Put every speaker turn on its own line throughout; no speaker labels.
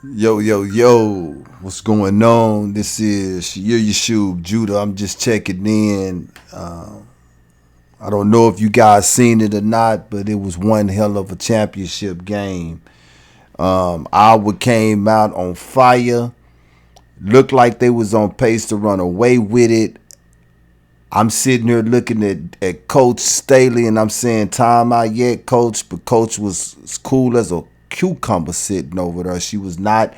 Yo, yo, yo, what's going on? This is Yeshub Judah. I'm just checking in. I don't know if you guys seen it or not, but it was one hell of a championship game. Iowa came out on fire. Looked like they was on pace to run away with it. I'm sitting here looking at Coach Staley and I'm saying, time out yet, Coach. But Coach was as cool as a cucumber sitting over there. She was not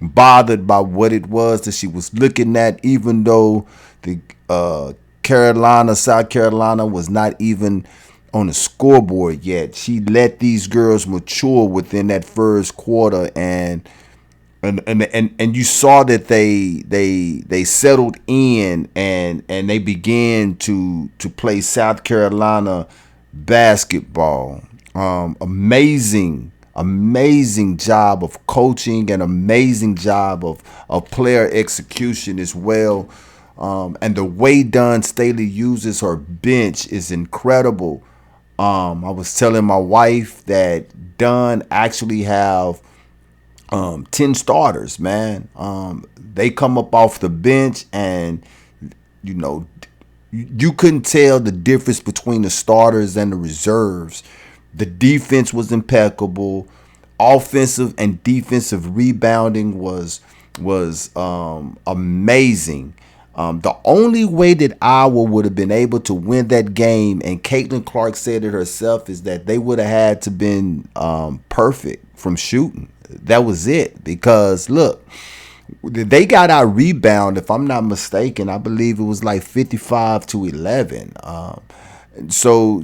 bothered by what it was that she was looking at, even though the South Carolina was not even on the scoreboard yet. She let these girls mature within that first quarter, and you saw that they settled in and they began to play South Carolina basketball. Amazing job of coaching and amazing job of player execution as well. And the way Dawn Staley uses her bench is incredible. I was telling my wife that Dawn actually have 10 starters, man. They come up off the bench and, you know, you couldn't tell the difference between the starters and the reserves. The defense was impeccable. Offensive and defensive rebounding was amazing. The only way that Iowa would have been able to win that game, and Caitlin Clark said it herself, is that they would have had to been perfect from shooting. That was it. Because look, they got our rebound, if I'm not mistaken. I believe it was like 55-11. So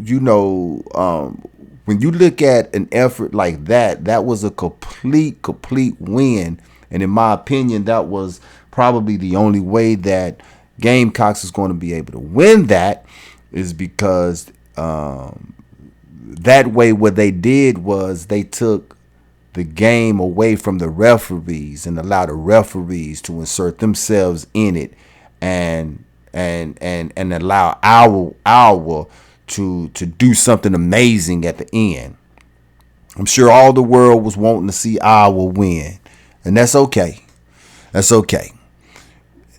when you look at an effort like that, that was a complete win. And in my opinion, that was probably the only way that Gamecocks is going to be able to win that, is because that way what they did was they took the game away from the referees and allowed the referees to insert themselves in it and allow our to do something amazing at the end. I'm sure all the world was wanting to see Iowa win, and that's okay. That's okay.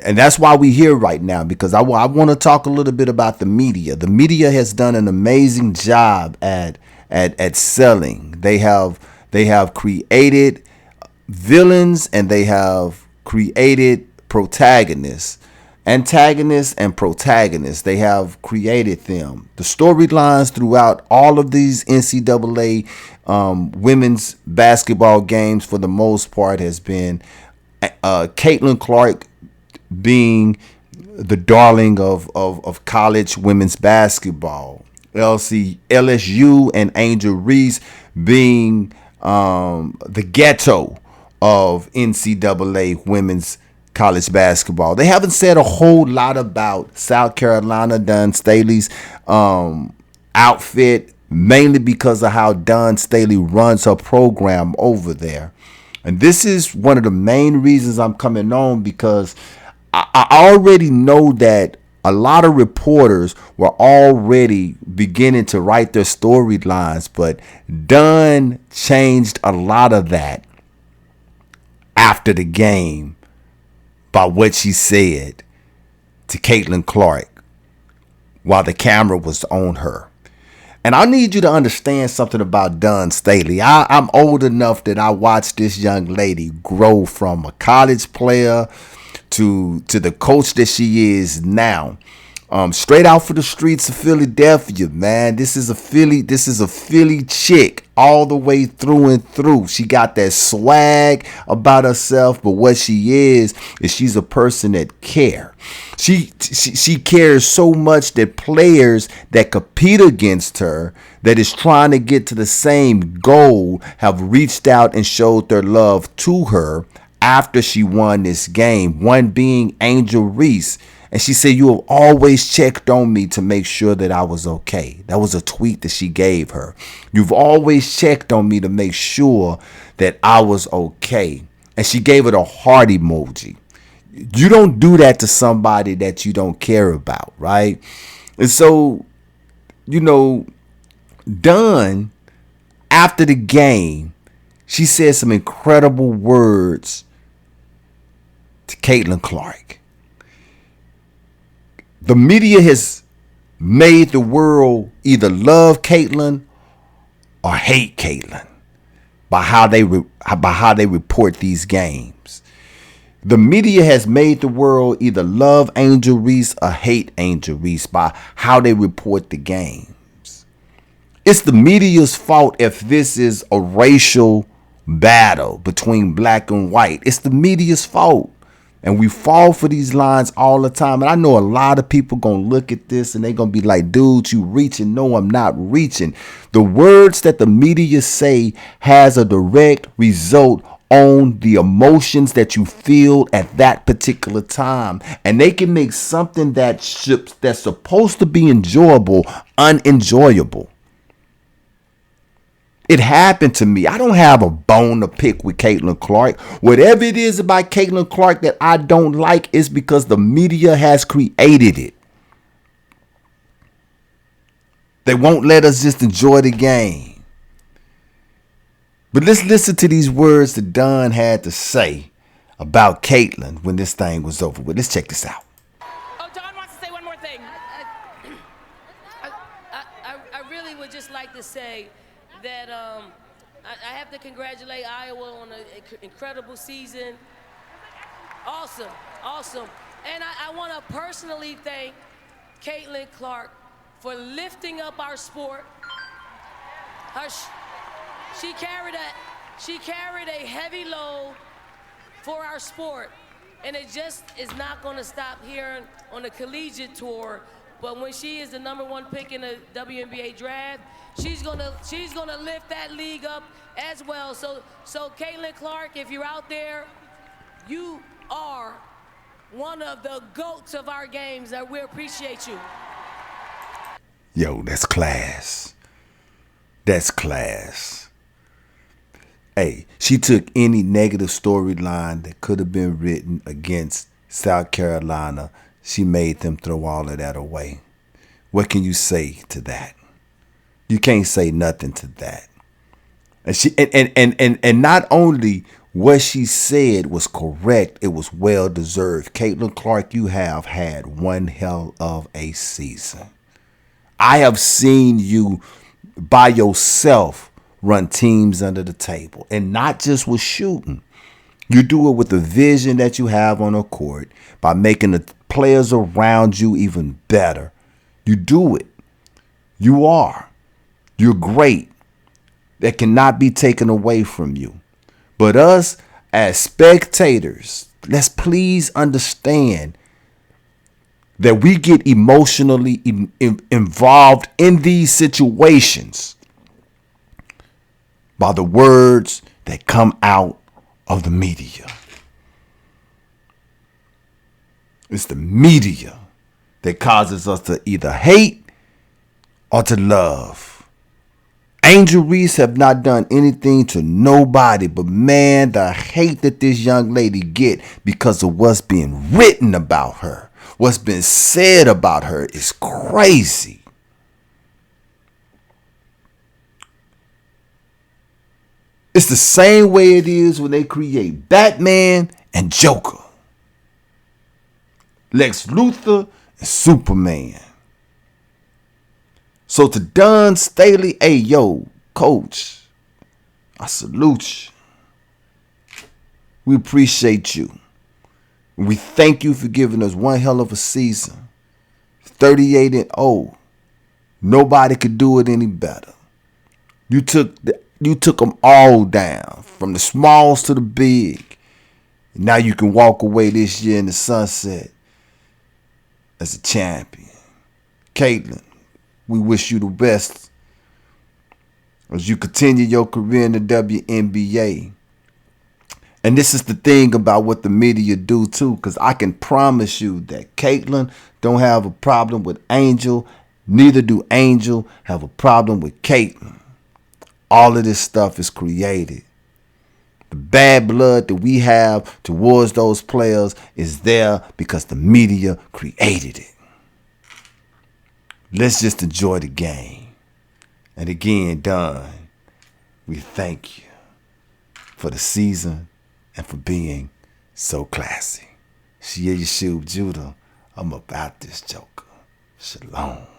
And that's why we're here right now, because I want to talk a little bit about the media. The media has done an amazing job at selling. They have created villains and they have created protagonists, antagonists and protagonists. They have created them. The storylines throughout all of these NCAA women's basketball games, for the most part, has been Caitlin Clark being the darling of college women's basketball. LSU and Angel Reese being the ghetto of NCAA women's college basketball. They haven't said a whole lot about South Carolina, Dawn Staley's outfit, mainly because of how Dawn Staley runs her program over there. And this is one of the main reasons I'm coming on, because I already know that a lot of reporters were already beginning to write their storylines, but Dunn changed a lot of that after the game by what she said to Caitlin Clark while the camera was on her. And I need you to understand something about Dawn Staley. I'm old enough that I watched this young lady grow from a college player to the coach that she is now. Straight out for the streets of Philadelphia, man. This is a Philly chick all the way through and through. She got that swag about herself, but what she is she's a person that cares. She cares so much that players that compete against her, that is trying to get to the same goal, have reached out and showed their love to her after she won this game. One being Angel Reese. And she said, "You have always checked on me to make sure that I was okay." That was a tweet that she gave her. "You've always checked on me to make sure that I was okay." And she gave it a heart emoji. You don't do that to somebody that you don't care about, right? And so, done after the game, She said some incredible words to Caitlin Clark. The media has made the world either love Caitlin or hate Caitlin by how they report these games. The media has made the world either love Angel Reese or hate Angel Reese by how they report the games. It's the media's fault if this is a racial battle between black and white. It's the media's fault. And we fall for these lines all the time. And I know a lot of people going to look at this and they're going to be like, dude, you reaching. No, I'm not reaching. The words that the media say has a direct result on the emotions that you feel at that particular time. And they can make something that's supposed to be enjoyable unenjoyable. It happened to me. I don't have a bone to pick with Caitlin Clark. Whatever it is about Caitlin Clark that I don't like is because the media has created it. They won't let us just enjoy the game. But let's listen to these words that Don had to say about Caitlin when this thing was over with. Let's check this out.
Oh, Don wants to say one more thing. I really would just like to say that I have to congratulate Iowa on an incredible season. Awesome. And I want to personally thank Caitlin Clark for lifting up our sport. She carried a heavy load for our sport, and it just is not going to stop here on the collegiate tour. But when she is the #1 pick in the WNBA draft, she's gonna lift that league up as well. So Caitlin Clark, if you're out there, you are one of the GOATs of our games, and we appreciate you.
Yo, that's class. That's class. Hey, she took any negative storyline that could have been written against South Carolina. She made them throw all of that away. What can you say to that? You can't say nothing to that. And she and not only what she said was correct, it was well deserved. Caitlin Clark, you have had one hell of a season. I have seen you by yourself run teams under the table, and not just with shooting. You do it with the vision that you have on the court by making the players around you even better. You do it. You are. You're great. That cannot be taken away from you. But us as spectators, let's please understand that we get emotionally involved in these situations by the words that come out of the media. It's the media that causes us to either hate or to love. Angel Reese have not done anything to nobody, but man, the hate that this young lady get because of what's being written about her, what's been said about her is crazy. It's the same way it is when they create Batman and Joker, Lex Luthor and Superman. So to Don Staley, hey, yo, coach, I salute you. We appreciate you. We thank you for giving us one hell of a season. 38-0. Nobody could do it any better. You took them all down, from the smalls to the big. Now you can walk away this year in the sunset as a champion. Caitlin, we wish you the best as you continue your career in the WNBA. And this is the thing about what the media do too, because I can promise you that Caitlin don't have a problem with Angel. Neither do Angel have a problem with Caitlin. All of this stuff is created. The bad blood that we have towards those players is there because the media created it. Let's just enjoy the game. And again, Don, we thank you. for the season and for being so classy. Shia Yeshub Judah, I'm about this joker. Shalom.